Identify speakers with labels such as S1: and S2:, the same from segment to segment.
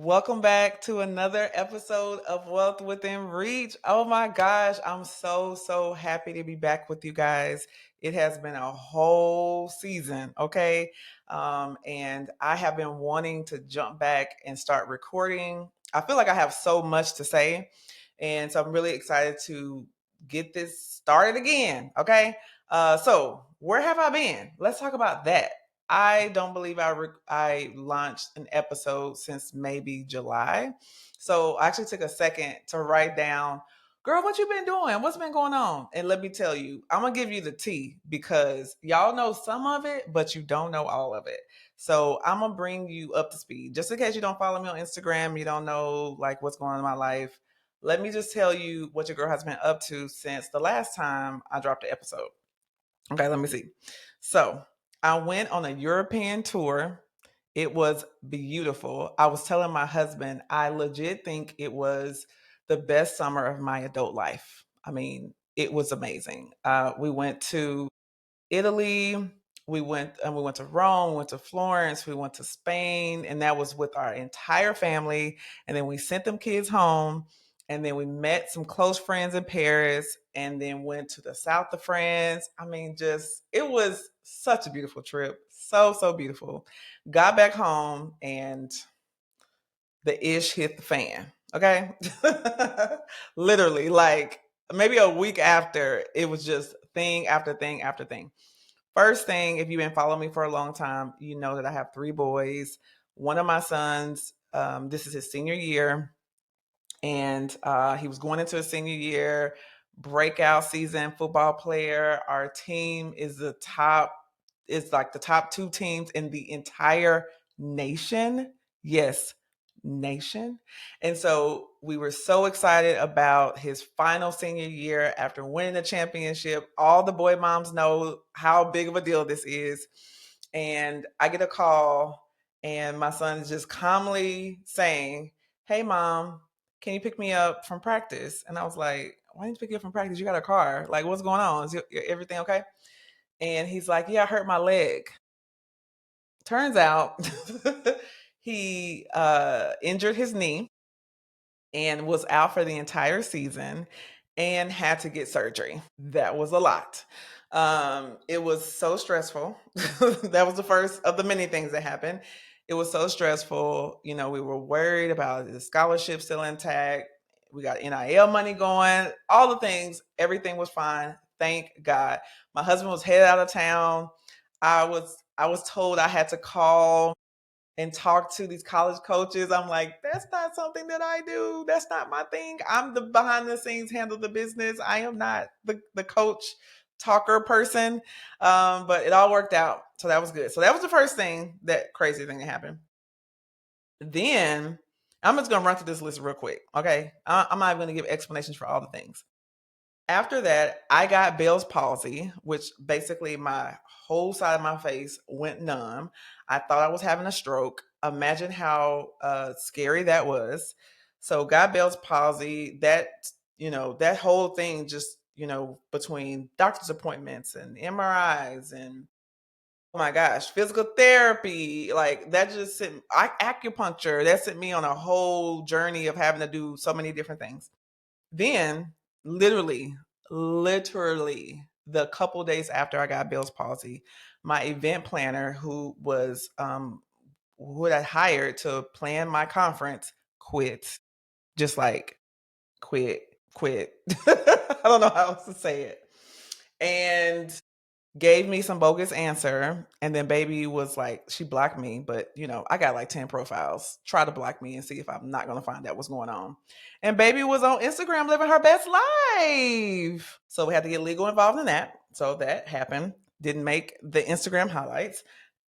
S1: Welcome back to another episode of Wealth Within Reach. Oh my gosh, I'm so happy to be back with you guys. It has been a whole season, okay? And I have been wanting to jump back and start recording. I feel like I have so much to say, and so I'm really excited to get this started again, okay? So, where have I been? Let's talk about that. I don't believe I launched an episode since maybe July. So I actually took a second to write down, girl, what you been doing? What's been going on? And let me tell you, I'm gonna give you the tea because y'all know some of it, but you don't know all of it. So I'm gonna bring you up to speed. Just in case you don't follow me on Instagram, you don't know like what's going on in my life. Let me just tell you what your girl has been up to since the last time I dropped the episode. Okay, let me see. So I went on a European tour. It was beautiful. I was telling my husband, I legit think it was the best summer of my adult life. I mean, it was amazing. We went to Italy. We went to Rome, we went to Florence, we went to Spain, and that was with our entire family. And then we sent them kids home, and then we met some close friends in Paris, and then went to the south of France. I mean, just it was such a beautiful trip, so beautiful. Got back home, and the ish hit the fan. Okay, literally, like maybe a week after, it was just thing after thing after thing. First thing, if you've been following me for a long time, you know that I have three boys. One of my sons, this is his senior year, and he was going into his senior year, breakout season football player. Our team is like the top two teams in the entire nation. Yes, nation. And so we were so excited about his final senior year after winning the championship. All the boy moms know how big of a deal this is. And I get a call, and my son is just calmly saying, "Hey, mom, can you pick me up from practice?" And I was like, "Why didn't you pick you up from practice? You got a car. Like, what's going on? Is everything okay?" And he's like, "Yeah, I hurt my leg." Turns out he injured his knee and was out for the entire season and had to get surgery. That was a lot. It was so stressful. That was the first of the many things that happened. It was so stressful. You know, we were worried about the scholarship still intact. We got NIL money going, all the things, everything was fine. Thank God. My husband was headed out of town. I was told I had to call and talk to these college coaches. I'm like, that's not something that I do. That's not my thing. I'm the behind the scenes handle the business. I am not the coach talker person. But it all worked out. So that was good. So that was the first thing, that crazy thing that happened. Then I'm just gonna run through this list real quick. Okay. I'm not gonna give explanations for all the things. After that, I got Bell's palsy, which basically my whole side of my face went numb. I thought I was having a stroke. Imagine how scary that was. So, got Bell's palsy. That whole thing just, between doctor's appointments and MRIs and oh my gosh, physical therapy, like that just acupuncture, that sent me on a whole journey of having to do so many different things. Then, literally, literally, the couple days after I got Bell's palsy, my event planner, who I hired to plan my conference, quit. Just like quit. I don't know how else to say it. And gave me some bogus answer, and then baby was like, she blocked me, but I got like 10 profiles. Try to block me and see if I'm not going to find out what's going on. And baby was on Instagram living her best life, so we had to get legal involved in that. So that happened. Didn't make the Instagram highlights.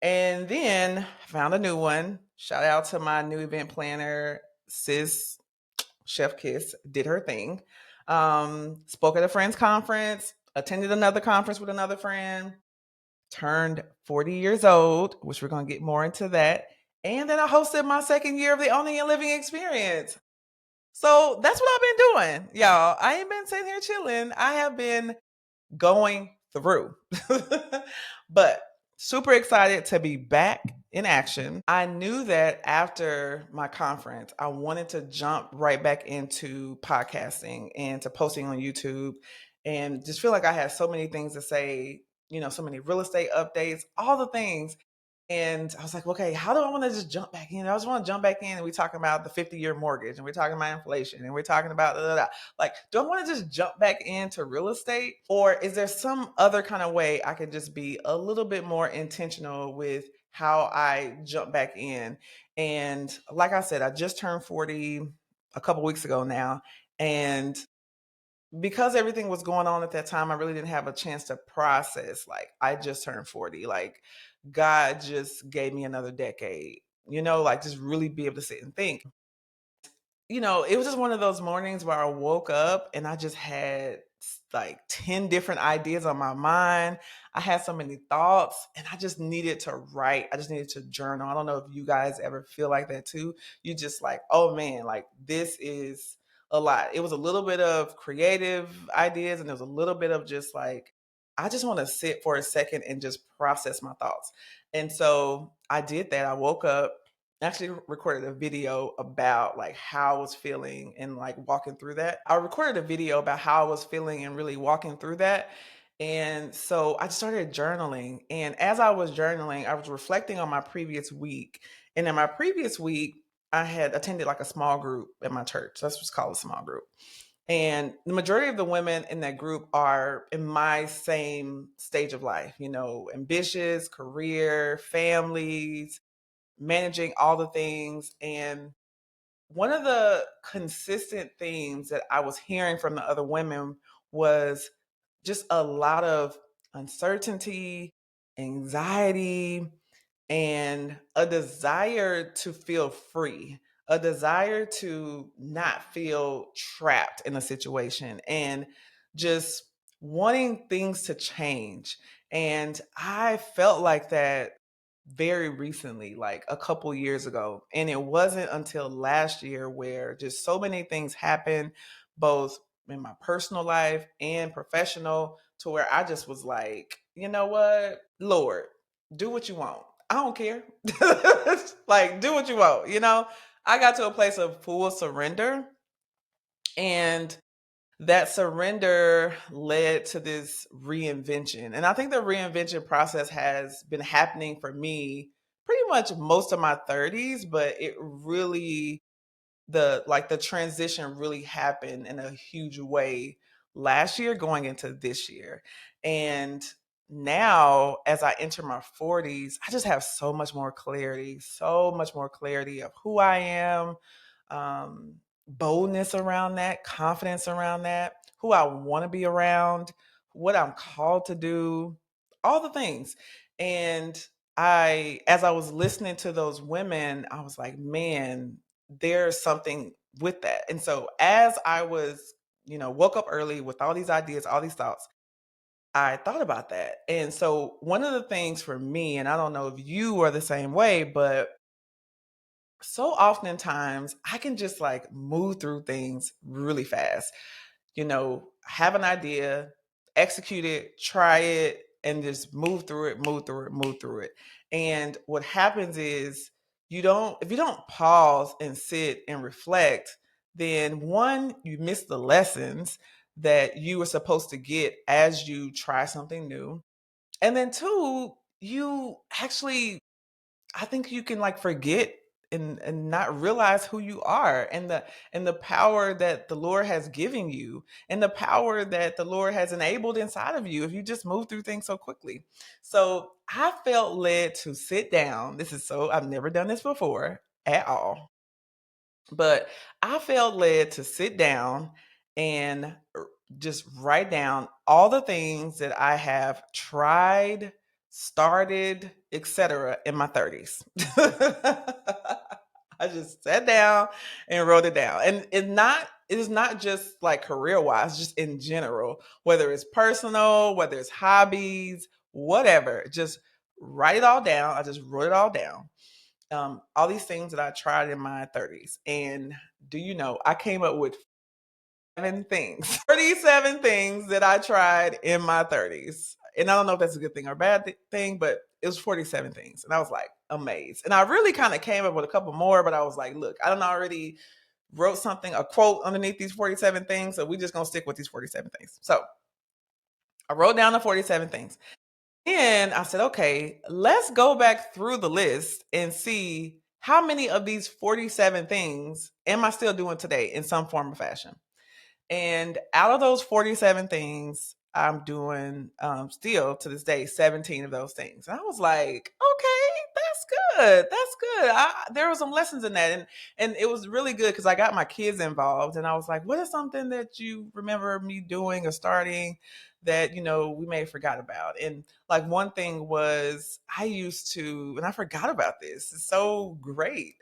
S1: And then found a new one. Shout out to my new event planner, sis. Chef Kiss did her thing. Spoke at a friend's conference, attended another conference with another friend, turned 40 years old, which we're going to get more into that. And then I hosted my second year of the Owning and Living experience. So that's what I've been doing, y'all. I ain't been sitting here chilling. I have been going through. But super excited to be back in action. I knew that after my conference, I wanted to jump right back into podcasting and to posting on YouTube and just feel like I had so many things to say, so many real estate updates, all the things. And I was like, okay, how do I want to just jump back in? I just want to jump back in and we're talking about the 50-year mortgage and we're talking about inflation and we're talking about like, do I want to just jump back into real estate? Or is there some other kind of way I could just be a little bit more intentional with how I jump back in? And like I said, I just turned 40 a couple weeks ago now. And because everything was going on at that time, I really didn't have a chance to process. Like, I just turned 40. Like, God just gave me another decade, like just really be able to sit and think. It was just one of those mornings where I woke up and I just had like 10 different ideas on my mind. I had so many thoughts and I just needed to write. I just needed to journal. I don't know if you guys ever feel like that too. You just like, oh man, like this is a lot. It was a little bit of creative ideas and there was a little bit of just like, I just want to sit for a second and just process my thoughts. And so I did that. I woke up, actually recorded a video about like how I was feeling and like walking through that. I recorded a video about how I was feeling and really walking through that. And so I just started journaling. And as I was journaling, I was reflecting on my previous week. And in my previous week, I had attended like a small group at my church. That's what's called a small group. And the majority of the women in that group are in my same stage of life, ambitious, career, families, managing all the things. And one of the consistent themes that I was hearing from the other women was just a lot of uncertainty, anxiety, and a desire to feel free, a desire to not feel trapped in a situation, and just wanting things to change. And I felt like that very recently, like a couple years ago. And it wasn't until last year where just so many things happened, both in my personal life and professional, to where I just was like, you know what, Lord, do what you want. I don't care. Like, do what you want. I got to a place of full surrender. And that surrender led to this reinvention. And I think the reinvention process has been happening for me pretty much most of my 30s, but it really the transition really happened in a huge way last year going into this year. And now as I enter my 40s, I just have so much more clarity of who I am, um, boldness around that, confidence around that, who I want to be around, what I'm called to do, all the things. And as I was listening to those women, I was like, man, there's something with that. And so as I was, woke up early with all these ideas, all these thoughts, I thought about that. And so one of the things for me, and I don't know if you are the same way, but so oftentimes I can just like move through things really fast. Have an idea, execute it, try it, and just move through it, move through it, move through it. And what happens is if you don't pause and sit and reflect, then one, you miss the lessons that you were supposed to get as you try something new. And then two, you actually, I think you can like forget and not realize who you are and the power that the Lord has given you and the power that the Lord has enabled inside of you if you just move through things so quickly. So I felt led to sit down. I've never done this before at all. But I felt led to sit down and just write down all the things that I have tried, started, etc. in my 30s. I just sat down and wrote it down. And it is not just like career wise, just in general, whether it's personal, whether it's hobbies, whatever, just write it all down. I just wrote it all down, all these things that I tried in my 30s. And do you know, I came up with 7 things, 37 things that I tried in my 30s. And I don't know if that's a good thing or a bad thing, but it was 47 things. And I was like amazed. And I really kind of came up with a couple more, but I was like, look, I don't already wrote something, a quote underneath these 47 things. So we just gonna stick with these 47 things. So I wrote down the 47 things. And I said, okay, let's go back through the list and see how many of these 47 things am I still doing today in some form or fashion. And out of those 47 things, I'm doing still to this day 17 of those things. And I was like, okay, that's good. That's good. There were some lessons in that. And it was really good because I got my kids involved. And I was like, what is something that you remember me doing or starting that, we may have forgot about? And like one thing was I used to, and I forgot about this. It's so great.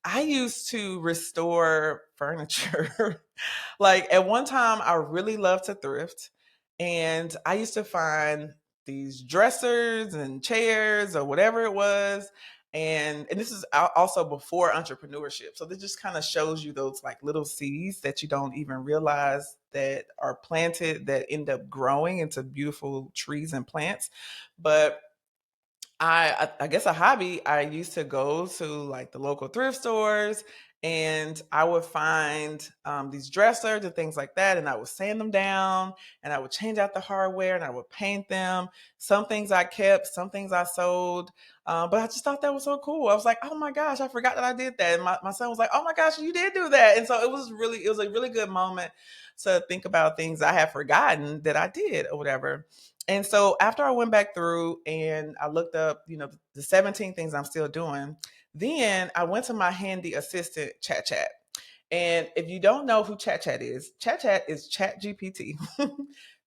S1: I used to restore furniture. Like at one time, I really loved to thrift, and I used to find these dressers and chairs or whatever it was. And this is also before entrepreneurship. So this just kind of shows you those like little seeds that you don't even realize that are planted that end up growing into beautiful trees and plants. But I guess a hobby, I used to go to like the local thrift stores, and I would find these dressers and things like that, and I would sand them down, and I would change out the hardware, and I would paint them. Some things I kept, some things I sold, but I just thought that was so cool. I was like, oh my gosh, I forgot that I did that. And my son was like, oh my gosh, you did do that. And so it was a really good moment to think about things I had forgotten that I did or whatever. And so after I went back through and I looked up, the 17 things I'm still doing, then I went to my handy assistant, Chat Chat. And if you don't know who Chat Chat is Chat GPT.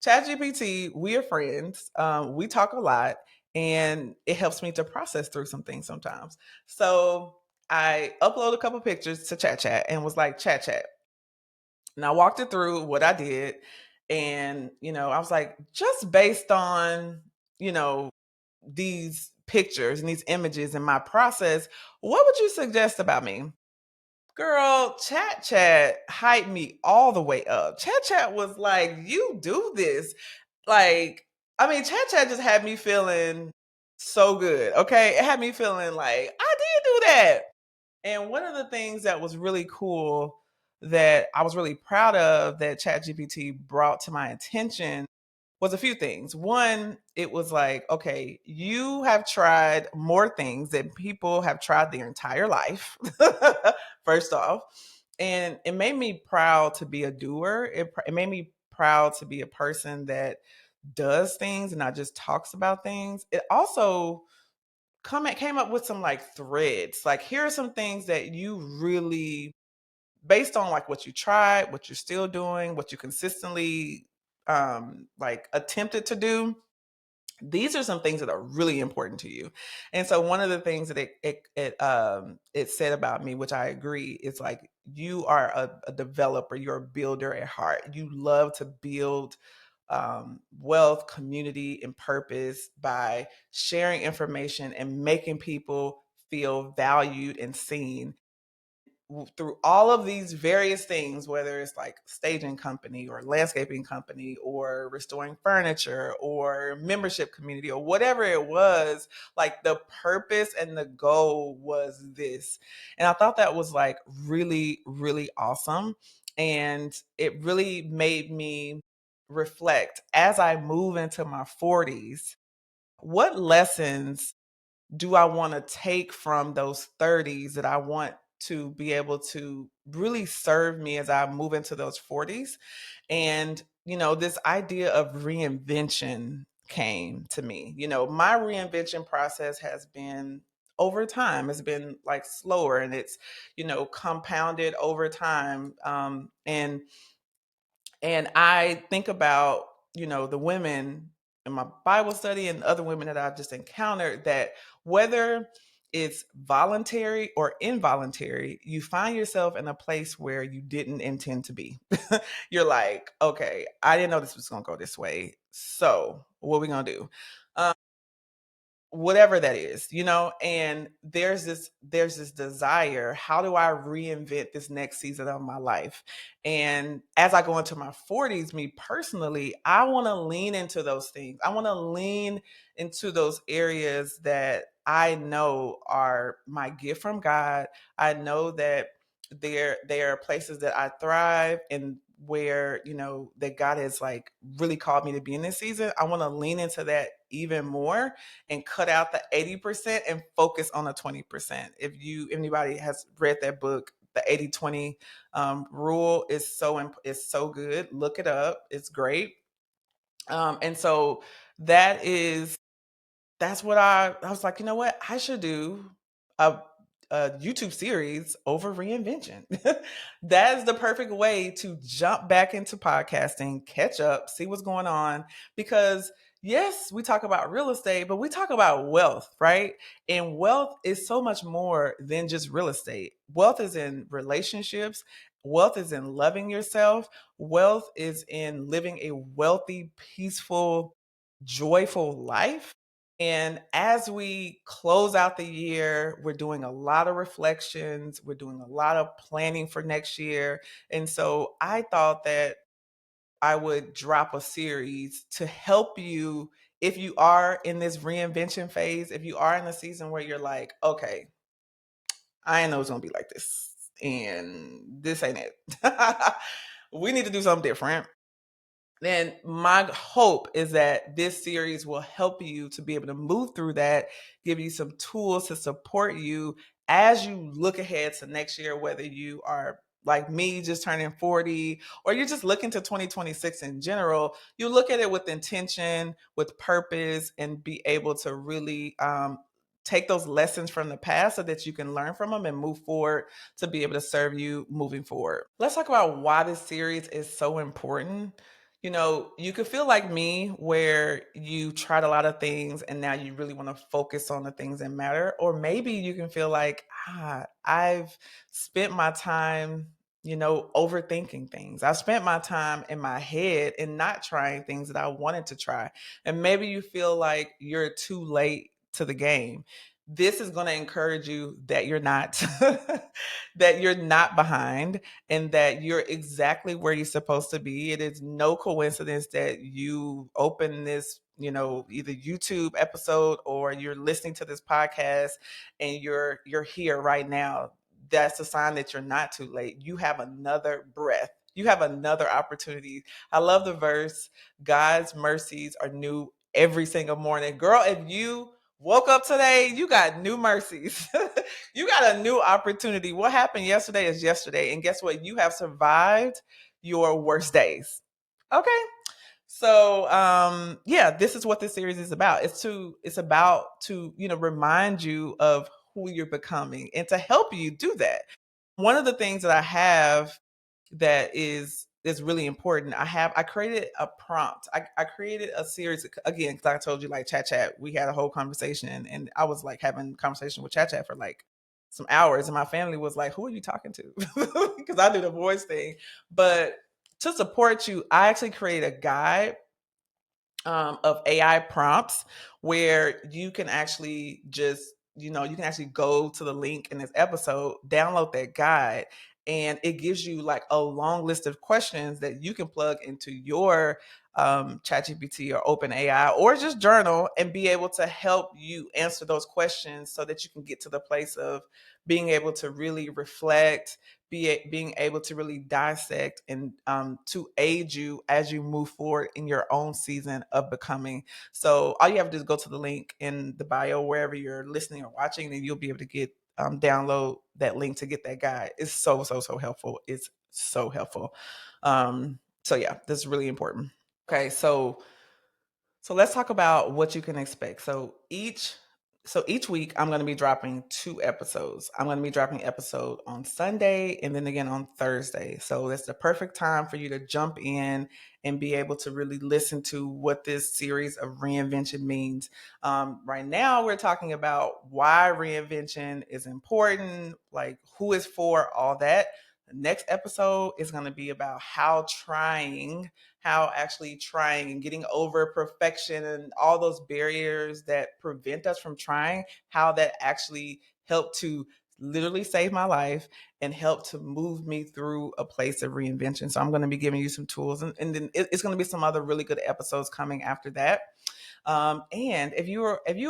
S1: Chat GPT, we are friends. We talk a lot, and it helps me to process through some things sometimes. So I upload a couple pictures to Chat Chat and was like, Chat Chat. And I walked it through what I did. And, I was like, just based on, you know, these pictures and these images in my process, what would you suggest about me? Girl, Chat Chat hyped me all the way up. Chat Chat was like, you do this. Like, I mean, Chat Chat just had me feeling so good. Okay. It had me feeling like I did do that. And one of the things that was really cool that I was really proud of that ChatGPT brought to my attention was a few things. One, it was like, okay, you have tried more things than people have tried their entire life, first off. And it made me proud to be a doer. It made me proud to be a person that does things and not just talks about things. It also came up with some like threads. Like here are some things that you really, based on like what you tried, what you're still doing, what you consistently like attempted to do. These are some things that are really important to you. And so one of the things that it said about me, which I agree, is like you are a developer, you're a builder at heart. You love to build wealth, community, and purpose by sharing information and making people feel valued and seen through all of these various things, whether it's like staging company or landscaping company or restoring furniture or membership community or whatever it was, like the purpose and the goal was this. And I thought that was like really, really awesome. And it really made me reflect as I move into my 40s, what lessons do I want to take from those 30s that I want to be able to really serve me as I move into those 40s? And, this idea of reinvention came to me. My reinvention process has been over time. It's been like slower and it's, compounded over time. And I think about, the women in my Bible study and other women that I've just encountered that whether it's voluntary or involuntary, you find yourself in a place where you didn't intend to be. You're like, okay, I didn't know this was going to go this way. So what are we going to do? whatever that is, and there's this desire. How do I reinvent this next season of my life? And as I go into my 40s, me personally, I want to lean into those things. I want to lean into those areas that I know are my gift from God. I know that there are places that I thrive and where, that God has like really called me to be in this season. I want to lean into that even more and cut out the 80% and focus on the 20%. If anybody has read that book, the 80/20 rule is so good. Look it up. It's great. And so that is that's what I was like, you know what? I should do a, a YouTube series over reinvention. That is the perfect way to jump back into podcasting, catch up, see what's going on. Because, yes, we talk about real estate, but we talk about wealth, right? And wealth is so much more than just real estate. Wealth is in relationships, wealth is in loving yourself, wealth is in living a wealthy, peaceful, joyful life. And as we close out the year, we're doing a lot of reflections, we're doing a lot of planning for next year. And so I thought that I would drop a series to help you if you are in this reinvention phase, if you are in a season where you're like, okay, I know it's gonna be like this, and this ain't it. We need to do something different. Then my hope is that this series will help you to be able to move through that, give you some tools to support you as you look ahead to next year, whether you are like me, just turning 40, or you're just looking to 2026 in general. You look at it with intention, with purpose, and be able to really take those lessons from the past so that you can learn from them and move forward to be able to serve you moving forward. Let's talk about why this series is so important. You could feel like me where you tried a lot of things and now you really want to focus on the things that matter. Or maybe you can feel like, I've spent my time, overthinking things. I spent my time in my head and not trying things that I wanted to try. And maybe you feel like you're too late to the game. This is going to encourage you that you're not, that you're not behind, and that you're exactly where you're supposed to be. It is no coincidence that you open this, either YouTube episode or you're listening to this podcast and you're here right now. That's a sign that you're not too late. You have another breath. You have another opportunity. I love the verse, God's mercies are new every single morning. Girl, if you woke up today, you got new mercies. You got a new opportunity. What happened yesterday is yesterday. And guess what? You have survived your worst days. Okay. So yeah, this is what this series is about. It's about to, remind you of who you're becoming and to help you do that. One of the things that I have that is really important. I created a prompt. I created a series again because I told you, like, chat. We had a whole conversation, and I was like having a conversation with chat for like some hours, and my family was like, "Who are you talking to?" Because I do the voice thing. But to support you, I actually created a guide of AI prompts where you can actually just, you can actually go to the link in this episode, download that guide, and it gives you like a long list of questions that you can plug into your ChatGPT or OpenAI or just journal and be able to help you answer those questions so that you can get to the place of being able to really reflect, being able to really dissect and to aid you as you move forward in your own season of becoming. So all you have to do is go to the link in the bio wherever you're listening or watching, and you'll be able to get download that link to get that guide. It's so helpful. It's so helpful. So yeah, this is really important. Okay, so let's talk about what you can expect. So each week I'm going to be dropping 2 episodes. I'm going to be dropping episode on Sunday and then again on Thursday. So that's the perfect time for you to jump in and be able to really listen to what this series of reinvention means. Right now we're talking about why reinvention is important, like who is for all that. Next episode is going to be about how actually trying and getting over perfection and all those barriers that prevent us from trying, how that actually helped to literally save my life and help to move me through a place of reinvention. So I'm going to be giving you some tools, and then it's going to be some other really good episodes coming after that. And if you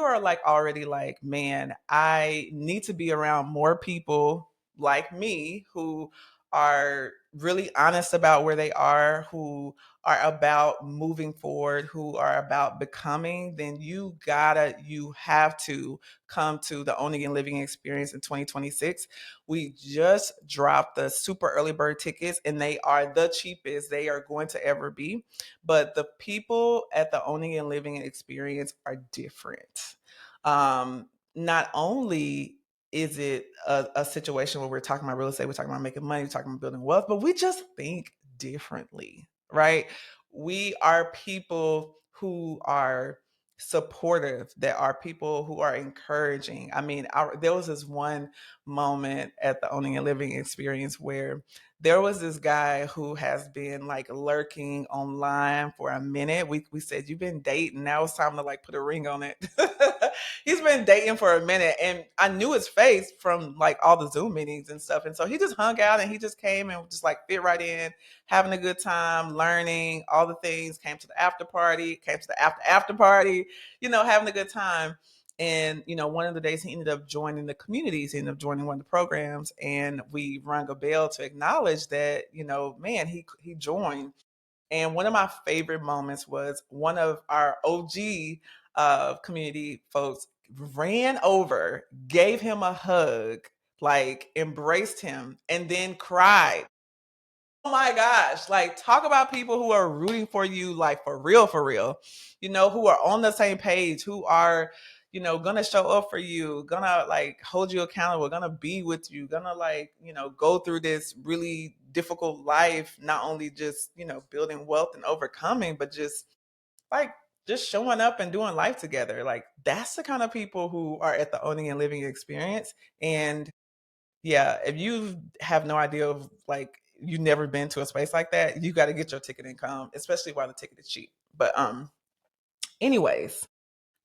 S1: are like already like, man, I need to be around more people like me who are really honest about where they are, who are about moving forward, who are about becoming, then you have to come to the Owning and Living Experience in 2026. We just dropped the super early bird tickets, and they are the cheapest they are going to ever be. But the people at the Owning and Living Experience are different. Not only is it a situation where we're talking about real estate, we're talking about making money, we're talking about building wealth, but we just think differently, right? We are people who are supportive, there are people who are encouraging. I mean, there was this one moment at the Owning and Living Experience where there was this guy who has been like lurking online for a minute. We said, you've been dating, now it's time to like put a ring on it. He's been dating for a minute, and I knew his face from like all the Zoom meetings and stuff. And so he just hung out and he just came and just like fit right in, having a good time, learning all the things, came to the after party, came to the after party, having a good time. And one of the days he ended up joining the communities, he ended up joining one of the programs, and we rang a bell to acknowledge that, man, he joined. And one of my favorite moments was one of our OG community folks ran over, gave him a hug, like embraced him, and then cried. Oh my gosh, like talk about people who are rooting for you, like for real, who are on the same page, who are, gonna show up for you, gonna like hold you accountable, gonna be with you, gonna like, go through this really difficult life, not only just, building wealth and overcoming, but like just showing up and doing life together. Like that's the kind of people who are at the Owning and Living Experience. And yeah, if you have no idea of like you've never been to a space like that, you got to get your ticket and come, especially while the ticket is cheap. But anyways,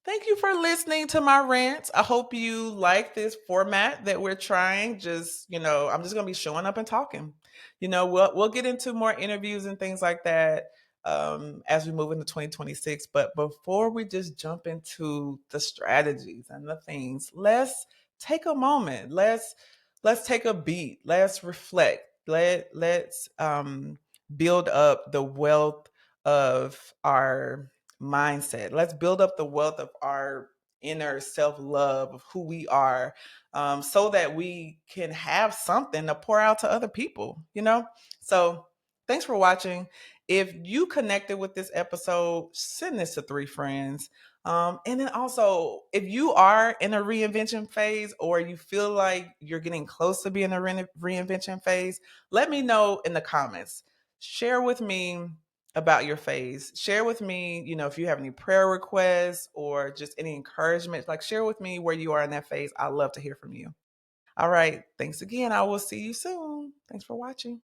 S1: thank you for listening to my rant. I hope you like this format that we're trying. Just, I'm just gonna be showing up and talking. We'll get into more interviews and things like that as we move into 2026. But before we just jump into the strategies and the things, let's take a moment. Let's take a beat. Let's reflect. Let's build up the wealth of our mindset. Let's build up the wealth of our inner self love of who we are, so that we can have something to pour out to other people. So, thanks for watching. If you connected with this episode, send this to 3 friends. And then also, if you are in a reinvention phase or you feel like you're getting close to being in a reinvention phase, let me know in the comments. Share with me about your phase. Share with me, if you have any prayer requests or just any encouragement, like share with me where you are in that phase. I love to hear from you. All right. Thanks again. I will see you soon. Thanks for watching.